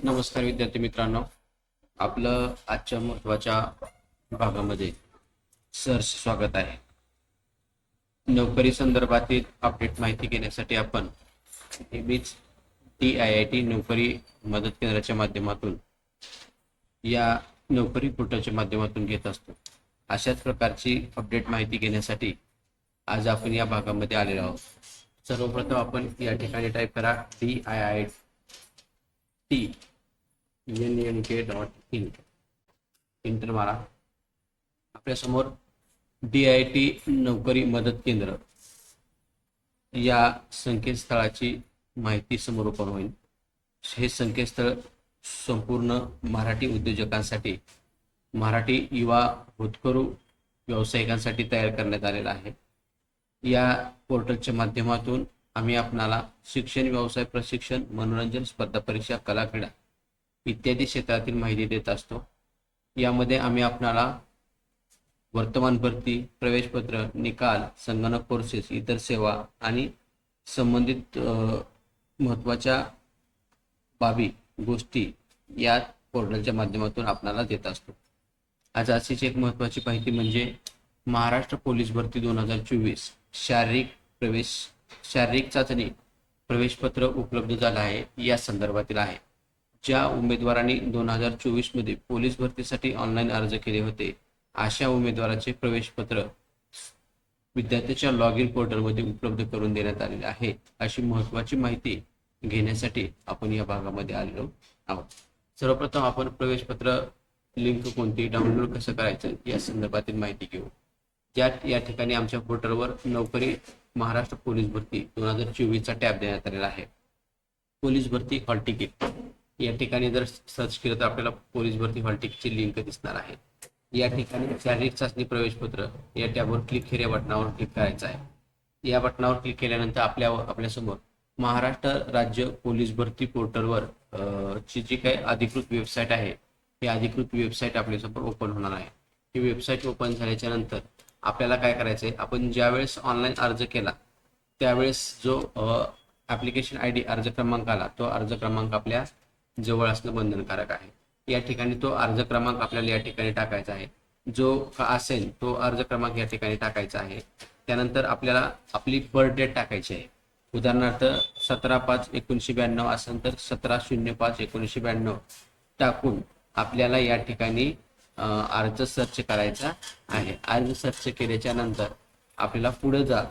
नमस्कार विद्यार्थी मित्रांनो, आपलं आजच्या महत्त्वाच्या भागामध्ये सहर्ष स्वागत आहे. नोकरी संदर्भातील अपडेट माहिती घेण्यासाठी आपण नेहमीच TIIT नोकरी मदत केंद्राच्या माध्यमातून या नोकरी पोर्टलच्या माध्यमातून घेत असतो. अशाच प्रकारची अपडेट माहिती घेण्यासाठी आज आपण या भागामध्ये आलेलो आहोत. सर्वप्रथम आपण या ठिकाणी टाईप करा DIIT NNK.in, इंटर मारा. आपल्यासमोर DIIT नोकरी मदत केंद्र या संकेतस्थळाची माहिती समोर ओपन होईल. हे संकेतस्थळ संपूर्ण मराठी उद्योजकांसाठी, मराठी युवा होतकरू व्यावसायिकांसाठी तयार करण्यात आलेला आहे. या पोर्टलच्या माध्यमातून आम्ही आपणाला शिक्षण, व्यवसाय, प्रशिक्षण, मनोरंजन, स्पर्धा परीक्षा, कला, क्रीडा इत्यादी क्षेत्रातील माहिती देत असतो. यामध्ये आम्ही आपणाला वर्तमान भरती, प्रवेशपत्र, निकाल, संगणक कोर्सेस, इतर सेवा आणि संबंधित महत्त्वाच्या बाबी गोष्टी या पोर्टलच्या माध्यमातून आपणाला देत असतो. आज अशीच एक महत्त्वाची माहिती म्हणजे महाराष्ट्र पोलीस भरती 2024 शारीरिक चाचणी प्रवेशपत्र उपलब्ध झालं आहे या संदर्भातील आहे. ज्या उमेदवारांनी 2024 मध्ये पोलीस भरतीसाठी ऑनलाईन अर्ज केले होते, अशा उमेदवाराचे प्रवेशपत्र विद्यार्थ्याच्या लॉग इन पोर्टलमध्ये उपलब्ध करून देण्यात आलेले आहे. अशी महत्त्वाची माहिती घेण्यासाठी आपण या भागामध्ये आलेलो आहोत. सर्वप्रथम आपण प्रवेशपत्र लिंक कोणती डाउनलोड कसं करायचं या संदर्भातील माहिती घेऊ. या ठिकाणी आमच्या पोर्टलवर नोकरी महाराष्ट्र पोलीस भरती 2024 चा टॅब देण्यात आलेला आहे. पोलीस भरती हॉल तिकीट या ठिकाणी जर सर्च केलं तर आपल्याला पोलीस भरती हॉल तिकीटची लिंक दिसणार आहे. या ठिकाणी शारीरिक चाचणी प्रवेशपत्र या टॅबवर क्लिक केल्या बटनावर क्लिक करायचं आहे. या बटनावर क्लिक केल्यानंतर आपल्यासमोर महाराष्ट्र राज्य पोलीस भरती पोर्टलवर ची जी काही अधिकृत वेबसाईट आहे, ही अधिकृत वेबसाईट आपल्यासमोर ओपन होणार आहे. ही वेबसाईट ओपन झाल्याच्या नंतर आपल्याला काय करायचं आहे, आपण ज्यावेळेस ऑनलाईन अर्ज केला त्यावेळेस जो ॲप्लिकेशन ID अर्ज क्रमांक आला, तो अर्ज क्रमांक आपल्या जवळ असणं बंधनकारक आहे. या ठिकाणी तो अर्ज क्रमांक आपल्याला या ठिकाणी टाकायचा आहे. जो असेल तो अर्ज क्रमांक या ठिकाणी टाकायचा आहे. त्यानंतर आपल्याला आपली बर्थ डेट टाकायची आहे. उदाहरणार्थ 17/5/1992 असेल तर 17/05/1992 टाकून आपल्याला या ठिकाणी अर्ज सर्च करायचा आहे. अर्ज सर्च केल्याच्या नंतर आपल्याला पुढे जा